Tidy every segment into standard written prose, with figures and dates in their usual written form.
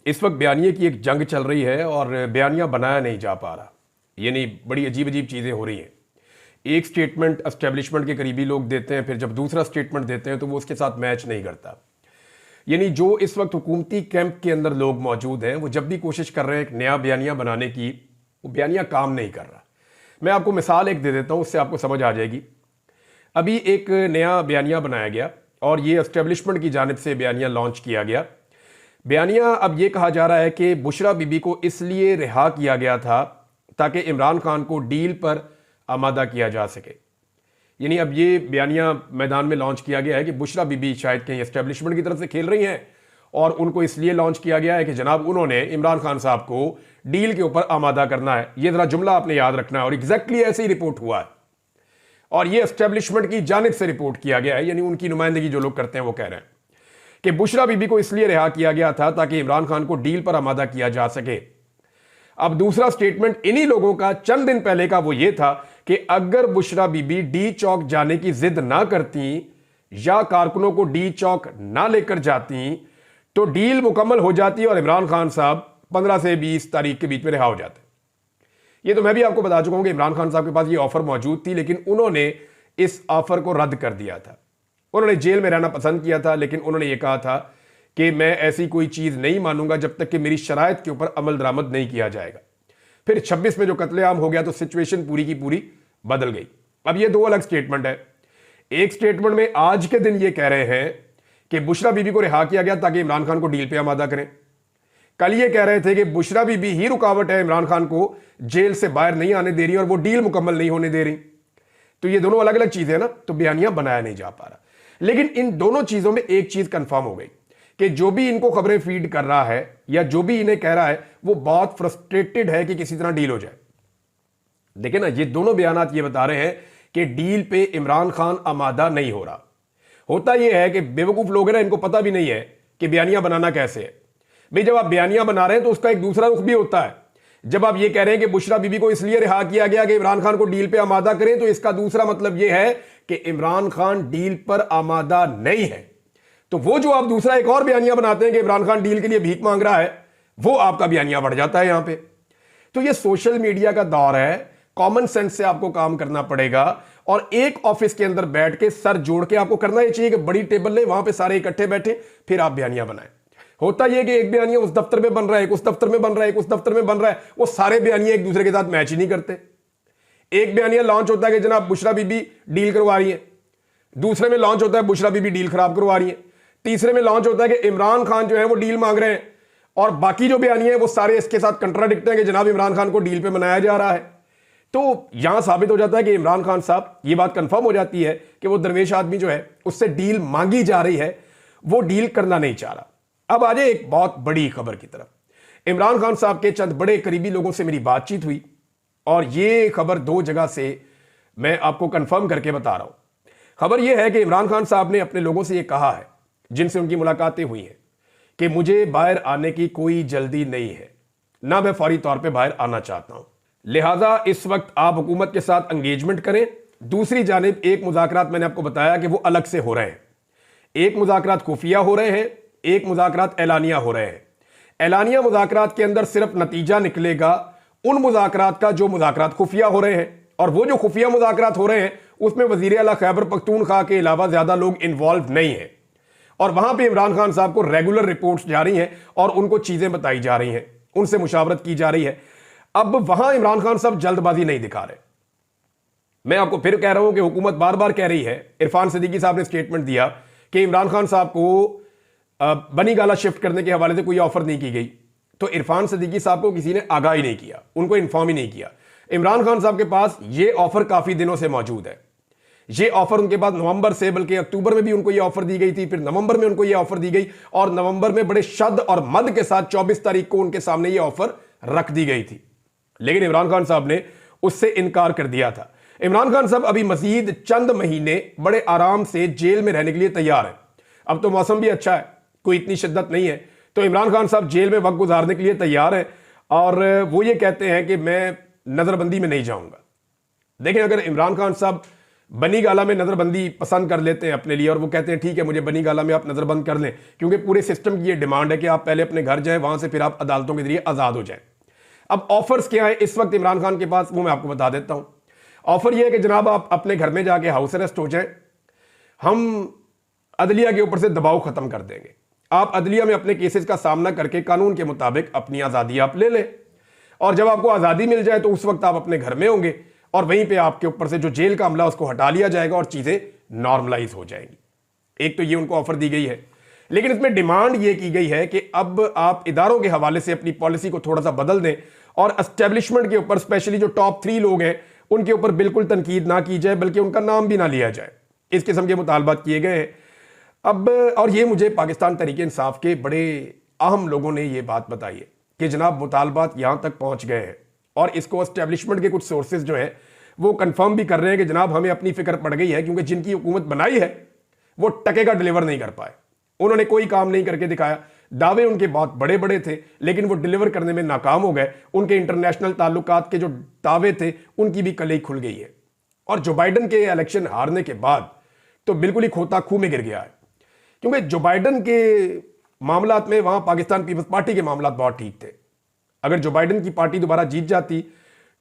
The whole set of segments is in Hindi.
इस वक्त बयानिए की एक जंग चल रही है और बयानिया बनाया नहीं जा पा रहा। यानी बड़ी अजीब अजीब चीज़ें हो रही हैं। एक स्टेटमेंट एस्टेब्लिशमेंट के करीबी लोग देते हैं, फिर जब दूसरा स्टेटमेंट देते हैं तो वो उसके साथ मैच नहीं करता। यानी जो इस वक्त हुकूमती कैंप के अंदर लोग मौजूद हैं वो जब भी कोशिश कर रहे हैं एक नया बयानिया बनाने की, वो बयानिया काम नहीं कर रहा। मैं आपको मिसाल एक दे देता हूँ, उससे आपको समझ आ जाएगी। अभी एक नया बयानिया बनाया गया और ये एस्टेब्लिशमेंट की जानिब से बयानिया लॉन्च किया गया। बयानिया अब ये कहा जा रहा है कि बुशरा बीबी को इसलिए रिहा किया गया था ताकि इमरान खान को डील पर आमादा किया जा सके। यानी अब ये बयानिया मैदान में लॉन्च किया गया है कि बुशरा बीबी शायद कहीं एस्टेब्लिशमेंट की तरफ से खेल रही हैं और उनको इसलिए लॉन्च किया गया है कि जनाब उन्होंने इमरान खान साहब को डील के ऊपर आमादा करना है। ये जरा जुमला आपने याद रखना है और एग्जैक्टली ऐसे ही रिपोर्ट हुआ है और ये एस्टेब्लिशमेंट की जानिब से रिपोर्ट किया गया है। यानी उनकी नुमाइंदगी जो लोग करते हैं वो कह रहे हैं कि बुशरा बीबी को इसलिए रिहा किया गया था ताकि इमरान खान को डील पर आमादा किया जा सके। अब दूसरा स्टेटमेंट इन्हीं लोगों का चंद दिन पहले का वो ये था कि अगर बुशरा बीबी डी चौक जाने की जिद ना करती या कारकुनों को डी चौक ना लेकर जाती तो डील मुकम्मल हो जाती और इमरान खान साहब 15 से 20 तारीख के बीच में रिहा हो जाते। ये तो मैं भी आपको बता चुका हूं कि इमरान खान साहब के पास ये ऑफर मौजूद थी, लेकिन उन्होंने इस ऑफर को रद्द कर दिया था। उन्होंने जेल में रहना पसंद किया था, लेकिन उन्होंने ये कहा था कि मैं ऐसी कोई चीज नहीं मानूंगा जब तक कि मेरी शराइत के ऊपर अमल दरामद नहीं किया जाएगा। फिर 26 में जो कत्लेआम हो गया तो सिचुएशन पूरी की पूरी बदल गई। अब ये दो अलग स्टेटमेंट है। एक स्टेटमेंट में आज के दिन ये कह रहे हैं कि बुशरा बीबी को रिहा किया गया ताकि इमरान खान को डील पे आमादा करें। कल ये कह रहे थे कि बुशरा बीबी ही रुकावट है, इमरान खान को जेल से बाहर नहीं आने दे रही और वो डील मुकम्मल नहीं होने दे रही। तो ये दोनों अलग अलग चीजें हैं ना, तो बयानिया बनाया नहीं जा पा रहा। लेकिन इन दोनों चीजों में एक चीज कंफर्म हो गई कि जो भी इनको खबरें फीड कर रहा है या जो भी इन्हें कह रहा है वो बहुत फ्रस्ट्रेटेड है कि किसी तरह डील हो जाए। देखिए ना, ये दोनों बयानात ये बता रहे हैं कि डील पे इमरान खान आमादा नहीं हो रहा। होता यह है कि बेवकूफ लोग हैं ना, इनको पता भी नहीं है कि बयानिया बनाना कैसे है। भाई जब आप बयानिया बना रहे हैं तो उसका एक दूसरा रुख भी होता है। जब आप ये कह रहे हैं कि बुशरा बीबी को इसलिए रिहा किया गया कि इमरान खान को डील पे आमादा करें, तो इसका दूसरा मतलब यह है कि इमरान खान डील पर आमादा नहीं है। तो वो जो आप दूसरा एक और बयानिया बनाते हैं कि इमरान खान डील के लिए भीख मांग रहा है, वो आपका बयानिया बढ़ जाता है यहां पे। तो ये सोशल मीडिया का दौर है, कॉमन सेंस से आपको काम करना पड़ेगा और एक ऑफिस के अंदर बैठ के सर जोड़ के आपको करना ही चाहिए कि बड़ी टेबल ले, वहां पे सारे इकट्ठे बैठे, फिर आप बयानिया बनाएं। होता यह कि एक बयानिया उस दफ्तर में बन रहा है, एक उस दफ्तर में बन रहा है, एक उस दफ्तर में बन रहा है, वो सारे बयानिया एक दूसरे के साथ मैच ही नहीं करते। एक बयानिया लॉन्च होता है कि जनाब बुशरा बीबी डील करवा रही है, दूसरे में लॉन्च होता है बुशरा बीबी डील खराब करवा रही है, तीसरे में लॉन्च होता है कि इमरान खान जो है वो डील मांग रहे हैं, और बाकी जो बयानिया है वो सारे इसके साथ कंट्राडिक्ट हैं कि जनाब इमरान खान को डील पे मनाया जा रहा है। तो यहां साबित हो जाता है कि इमरान खान साहब, ये बात कंफर्म हो जाती है कि वो दरवेश आदमी जो है उससे डील मांगी जा रही है, वो डील करना नहीं चाह रहा। अब आ जाए एक बहुत बड़ी खबर की तरफ। इमरान खान साहब के चंद बड़े करीबी लोगों से मेरी बातचीत हुई और ये खबर दो जगह से मैं आपको कंफर्म करके बता रहा हूं। खबर यह है कि इमरान खान साहब ने अपने लोगों से यह कहा है जिनसे उनकी मुलाकातें हुई हैं कि मुझे बाहर आने की कोई जल्दी नहीं है, ना मैं फौरी तौर पे बाहर आना चाहता हूं, लिहाजा इस वक्त आप हुकूमत के साथ एंगेजमेंट करें। दूसरी जानिब एक मुज़ाकरात मैंने आपको बताया कि वो अलग से हो रहे हैं। एक मुज़ाकरात खुफिया हो रहे हैं, एक मुज़ाकरात ऐलानिया हो रहे हैं। ऐलानिया मुज़ाकरात के अंदर सिर्फ नतीजा निकलेगा उन मुज़ाकरात का जो मुज़ाकरात खुफिया हो रहे हैं, और वो जो खुफिया मुज़ाकरात हो रहे हैं उसमें वज़ीर आला खैबर पख्तूनख्वा के अलावा ज्यादा लोग इन्वॉल्व नहीं है, और वहां पे इमरान खान साहब को रेगुलर रिपोर्ट्स जा रही हैं और उनको चीजें बताई जा रही हैं, उनसे मुशावरत की जा रही है। अब वहां इमरान खान साहब जल्दबाजी नहीं दिखा रहे। मैं आपको फिर कह रहा हूं कि हुकूमत बार बार कह रही है, इरफान सिद्दीकी साहब ने स्टेटमेंट दिया कि इमरान खान साहब को बनी गाला शिफ्ट करने के हवाले से कोई ऑफर नहीं की गई। तो इरफान सिद्दीकी साहब को किसी ने आगाह ही नहीं किया, उनको इन्फॉर्म ही नहीं किया। इमरान खान साहब के पास ये ऑफर काफी दिनों से मौजूद है। ये ऑफर उनके पास नवंबर से, बल्कि अक्टूबर में भी उनको ये ऑफर दी गई थी, फिर नवंबर में उनको ये ऑफर दी गई और नवंबर में बड़े शद और मद के साथ 24 तारीख को उनके सामने ये ऑफर रख दी गई थी। लेकिन इमरान खान साहब ने उससे इनकार कर दिया था। इमरान खान साहब अभी मजीद चंद महीने बड़े आराम से जेल में रहने के लिए तैयार है। अब तो मौसम भी अच्छा है, कोई इतनी शिद्दत नहीं है, तो इमरान खान साहब जेल में वक्त गुजारने के लिए तैयार है और वो ये कहते हैं कि मैं नजरबंदी में नहीं जाऊंगा। देखें, अगर इमरान खान साहब बनी गाला में नज़रबंदी पसंद कर लेते हैं अपने लिए और वो कहते हैं ठीक है मुझे बनी गाला में आप नज़रबंद कर लें, क्योंकि पूरे सिस्टम की ये डिमांड है कि आप पहले अपने घर जाएं, वहां से फिर आप अदालतों के जरिए आज़ाद हो जाएं। अब ऑफर्स क्या है इस वक्त इमरान खान के पास, वो मैं आपको बता देता हूं। ऑफर यह है कि जनाब आप अपने घर में जाके हाउस अरेस्ट हो जाएं, हम अदलिया के ऊपर से दबाव खत्म कर देंगे, आप अदलिया में अपने केसेस का सामना करके कानून के मुताबिक अपनी आज़ादी आप ले लें, और जब आपको आज़ादी मिल जाए तो उस वक्त आप अपने घर में होंगे और वहीं पे आपके ऊपर से जो जेल का अमला उसको हटा लिया जाएगा और चीज़ें नॉर्मलाइज हो जाएंगी। एक तो ये उनको ऑफर दी गई है, लेकिन इसमें डिमांड ये की गई है कि अब आप इदारों के हवाले से अपनी पॉलिसी को थोड़ा सा बदल दें और एस्टेब्लिशमेंट के ऊपर स्पेशली जो टॉप 3 लोग हैं उनके ऊपर बिल्कुल तनकीद ना की जाए, बल्कि उनका नाम भी ना लिया जाए। इस किस्म के मुतालबात किए गए हैं। अब और ये मुझे पाकिस्तान तहरीक इंसाफ के बड़े अहम लोगों ने ये बात बताई है कि जनाब मुतालबात यहां तक पहुंच गए हैं और इसको एस्टेब्लिशमेंट के कुछ सोर्सेज जो हैं वो कंफर्म भी कर रहे हैं कि जनाब हमें अपनी फिक्र पड़ गई है, क्योंकि जिनकी हुकूमत बनाई है वो टके का डिलीवर नहीं कर पाए, उन्होंने कोई काम नहीं करके दिखाया। दावे उनके बहुत बड़े बड़े थे लेकिन वो डिलीवर करने में नाकाम हो गए। उनके इंटरनेशनल ताल्लुकात के जो दावे थे उनकी भी कलई खुल गई है। और जो बाइडन के इलेक्शन हारने के बाद तो बिल्कुल ही खोता खूह में गिर गया है, क्योंकि जो बाइडन के मामलात में वहां पाकिस्तान पीपल्स पार्टी के मामलात बहुत ठीक थे। अगर जो बाइडन की पार्टी दोबारा जीत जाती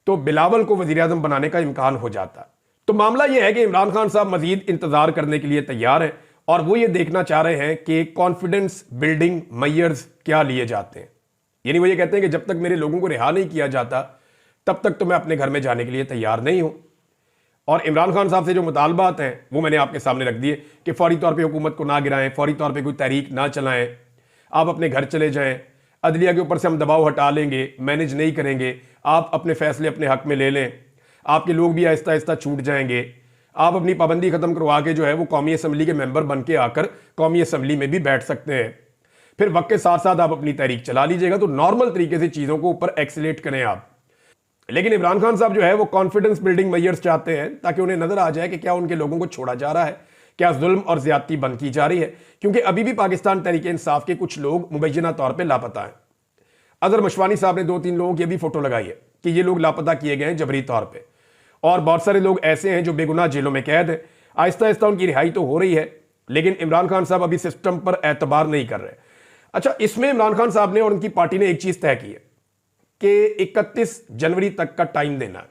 तो बिलावल को वजीर आजम बनाने का इम्कान हो जाता। तो मामला यह है कि इमरान खान साहब मजीद इंतजार करने के लिए तैयार हैं और वो ये देखना चाह रहे हैं कि कॉन्फिडेंस बिल्डिंग मेजर्स क्या लिए जाते हैं। यानी वो ये कहते हैं कि जब तक मेरे लोगों को रिहा नहीं किया जाता तब तक तो मैं अपने घर में जाने के लिए तैयार नहीं हूं। और इमरान खान साहब से जो मुतालबात हैं वो मैंने आपके सामने रख दिए कि फौरी तौर पे हुकूमत को ना गिराएं, फौरी तौर पे कोई तहरीक ना चलाएं, आप अपने घर चले जाएं, अदलिया के ऊपर से हम दबाव हटा लेंगे, मैनेज नहीं करेंगे, आप अपने फैसले अपने हक में ले लें, आपके लोग भी आहिस्ता आहिस्ता छूट जाएंगे, आप अपनी पाबंदी खत्म करवा के जो है वो कौमी असम्बली के मेंबर बन के आकर कौमी असम्बली में भी बैठ सकते हैं, फिर वक्त के साथ साथ आप अपनी तहरीक चला लीजिएगा। तो नॉर्मल तरीके से चीज़ों को ऊपर एक्सीलेट करें आप। लेकिन इमरान खान साहब जो है वो कॉन्फिडेंस बिल्डिंग मेजर्स चाहते हैं ताकि उन्हें नजर आ जाए कि क्या उनके लोगों को छोड़ा जा रहा है, क्या जुल्म और ज्यादती बंद की जा रही है, क्योंकि अभी भी पाकिस्तान तहरीक इंसाफ के कुछ लोग मुबैना तौर पर लापता हैं। अजहर मशवानी साहब ने 2-3 लोगों की अभी फोटो लगाई है कि ये लोग लापता किए गए हैं जबरी तौर पर, और बहुत सारे लोग ऐसे हैं जो बेगुनाह जेलों में कैद हैं। आहिस्ता आहिस्ता उनकी रिहाई तो हो रही है, लेकिन इमरान खान साहब अभी सिस्टम पर एतबार नहीं कर रहे। अच्छा, इसमें इमरान खान साहब ने और उनकी पार्टी ने एक चीज तय की है कि 31 जनवरी तक का टाइम देना है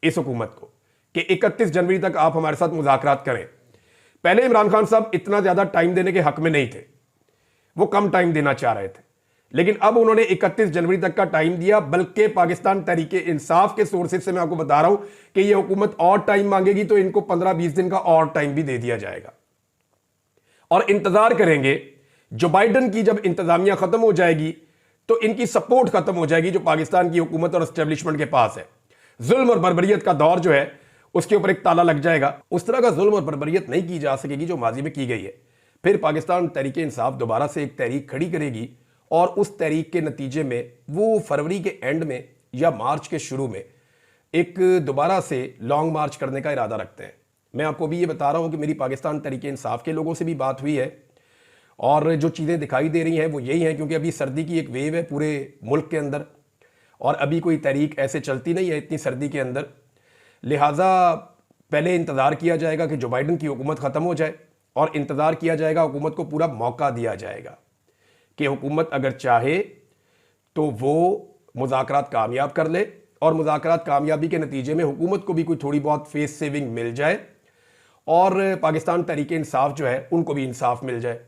इस हुकूमत को कि 31 जनवरी तक आप हमारे साथ मुज़ाकरात करें। पहले इमरान खान साहब इतना ज्यादा टाइम देने के हक में नहीं थे, वो कम टाइम देना चाह रहे थे, लेकिन अब उन्होंने 31 जनवरी तक का टाइम दिया। बल्कि पाकिस्तान तहरीक इंसाफ के सोर्सेज से मैं आपको बता रहा हूं कि ये हुकूमत और टाइम मांगेगी तो इनको 15-20 दिन का और टाइम भी दे दिया जाएगा और इंतजार करेंगे। जो बाइडन की जब इंतजामिया खत्म हो जाएगी तो इनकी सपोर्ट खत्म हो जाएगी जो पाकिस्तान की हुकूमत और एस्टेब्लिशमेंट के पास है। जुल्म और बर्बरियत का दौर जो है उसके ऊपर एक ताला लग जाएगा। उस तरह का जुल्म और बर्बरियत नहीं की जा सकेगी जो माजी में की गई है। फिर पाकिस्तान तहरीक इंसाफ दोबारा से एक तहरीक खड़ी करेगी और उस तहरीक के नतीजे में वो फरवरी के एंड में या मार्च के शुरू में एक दोबारा से लॉन्ग मार्च करने का इरादा रखते हैं। मैं आपको भी ये बता रहा हूं कि मेरी पाकिस्तान तहरीक इंसाफ के लोगों से भी बात हुई है और जो चीज़ें दिखाई दे रही हैं वो यही हैं, क्योंकि अभी सर्दी की एक वेव है पूरे मुल्क के अंदर और अभी कोई तहरीक ऐसे चलती नहीं है इतनी सर्दी के अंदर। लिहाजा पहले इंतज़ार किया जाएगा कि जो बाइडन की हुकूमत ख़त्म हो जाए और इंतज़ार किया जाएगा, हुकूमत को पूरा मौका दिया जाएगा कि हुकूमत अगर चाहे तो वो मुज़ाकरात कामयाब कर ले और मुज़ाकरात कामयाबी के नतीजे में हुकूमत को भी कोई थोड़ी बहुत फेस सेविंग मिल जाए और पाकिस्तान तहरीक इंसाफ जो है उनको भी इंसाफ मिल जाए।